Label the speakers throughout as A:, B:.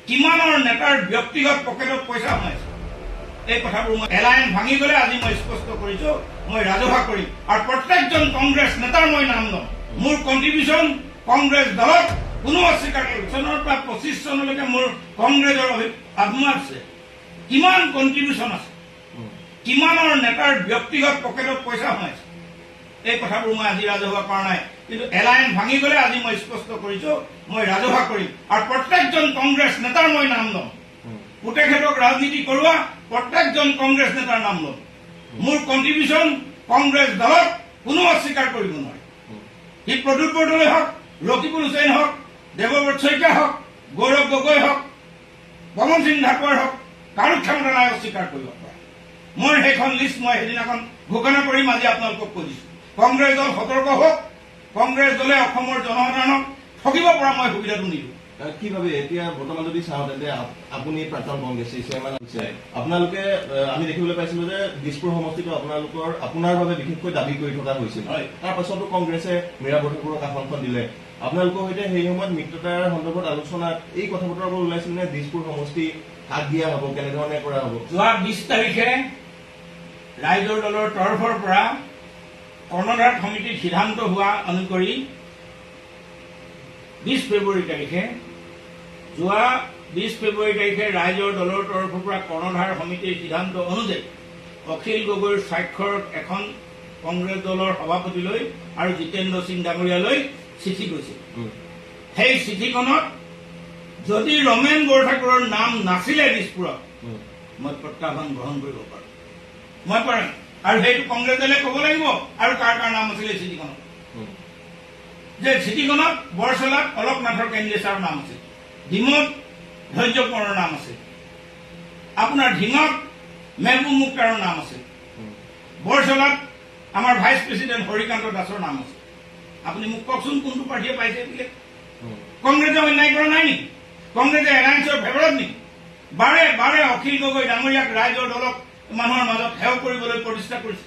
A: কিমানৰ নেতাৰ ব্যক্তিগত পকেটত পইচা সোমাইছে এই কথাবোৰ মই এলাইন ভাঙি গ'লে আজি মই স্পষ্ট কৰিছো মই ৰাজহুৱা কৰিম আৰু প্ৰত্যেকজন কংগ্ৰেছ নেতাৰ মই নাম ল'ম মোৰ কণ্ট্ৰিবিউশ্যন কংগ্ৰেছ দলক কোনো অস্বীকাৰ কৰিম চনৰ পৰা 25 চনলৈকে মোৰ কংগ্ৰেছৰ আত্মা আছে কিমান কণ্ট্ৰিবিউশ্যন আছে কিমানৰ নেতাৰ ব্যক্তিগত পকেটত পইচা সোমাইছে এই কথাবোৰ মই আজি ৰাজহুৱা কৰা নাই কিন্তু এলাইন ভাঙি গ'লে আজি মই স্পষ্ট কৰিছো মই ৰাজহুৱা কৰিম আৰু প্ৰত্যেকজন কংগ্ৰেছ নেতাৰ মই নাম ল'ম পুতেকহঁতক ৰাজনীতি কৰোৱা প্ৰত্যেকজন কংগ্ৰেছ নেতাৰ নাম ল'ম মোৰ কণ্ট্ৰিবিউশ্যন কংগ্ৰেছ দলক কোনো অস্বীকাৰ কৰিব নোৱাৰে সি প্ৰদ্যুৎ বৰদলৈ হওক ৰকিবুল হুছেইন হওক দেৱব্ৰত শইকীয়া হওক গৌৰৱ গগৈ হওক পৱন সিং ধাকোৱাৰ হওক কাৰো ক্ষমতা নাই অস্বীকাৰ কৰিব পাৰে মই সেইখন লিষ্ট মই সেইদিনাখন ঘোষণা কৰিম আজি আপোনালোকক কৈ দিছো কংগ্ৰেছ দল সতৰ্ক হওক কংগ্ৰেছ দলে অসমৰ জনসাধাৰণক ঠগিব পৰা মই সুবিধাটো নিদিওঁ
B: কি ভাবে এতিয়া বৰ্তমান যদি চাওঁ তেন্তে আপুনি প্ৰাক্তন কংগ্ৰেছী চেয়াৰমেন হৈছে আপোনালোকে আমি দেখিবলৈ পাইছিলো যে দিছপুৰ সমষ্টিটো আপোনাৰ বাবে বিশেষকৈ দাবী কৰি থকা হৈছিল তাৰ পাছতো কংগ্ৰেছে মীৰা বৰঠাকুৰক আসনখন দিলে আপোনালোকৰ সৈতে সেই সময়ত মিত্ৰতাৰ সন্দৰ্ভত আলোচনাত এই কথা বতৰাবোৰ ওলাইছিল নে দিছপুৰ সমষ্টি কাক দিয়া হ'ব কেনেধৰণে কৰা হ'ব
A: যোৱা 20 তাৰিখে ৰাইজৰ দলৰ তৰফৰ পৰা কৰ্ণধাৰ সমিতিৰ সিদ্ধান্ত হোৱা অনুসৰি 20 ফেব্ৰুৱাৰী তাৰিখে যোৱা 20 ফেব্ৰুৱাৰী তাৰিখে ৰাইজৰ দলৰ তৰফৰ পৰা কৰ্ণধাৰ সমিতিৰ সিদ্ধান্ত অনুযায়ী অখিল গগৈৰ স্বাক্ষৰত এখন কংগ্ৰেছ দলৰ সভাপতিলৈ আৰু জিতেন্দ্ৰ সিং ডাঙৰীয়ালৈ চিঠি গৈছিল সেই চিঠিখনত যদি ৰমেন বৰঠাকুৰৰ নাম নাছিলে দিছপুৰত মই প্ৰত্যাহ্বান গ্ৰহণ কৰিব পাৰোঁ মই পাৰিম আৰু সেইটো কংগ্ৰেছ দলে ক'ব লাগিব আৰু কাৰ কাৰ নাম আছিলে চিঠিখনত যে চিঠিখনত বৰচলাত অলক নাথৰ কেন্দ্ৰীয়ছাৰৰ নাম আছে ডিমত ধৈৰ্য কোঁৱৰৰ নাম আছে আপোনাৰ ঢিঙত মেহবুব মুক্তাৰৰ নাম আছে বৰচলাত আমাৰ ভাইচ প্ৰেচিডেণ্ট হৰিকান্ত দাসৰ নাম আছে আপুনি মোক কওকচোন কোনটো পাৰ্টীয়ে পাইছে বোলে কংগ্ৰেছে অন্যায় কৰা নাই নেকি কংগ্ৰেছে এলায়েন্সৰ ফেভাৰত নেকি বাৰে বাৰে অখিল গগৈ ডাঙৰীয়াক ৰাইজৰ দলক মানুহৰ মাজত সেৱা কৰিবলৈ প্ৰতিষ্ঠা কৰিছে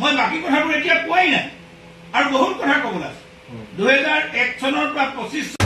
A: মই বাকী কথাবোৰ এতিয়া কোৱাই নাই আৰু বহুত কথা ক'বলৈ আছে 2001 চনৰ পৰা 25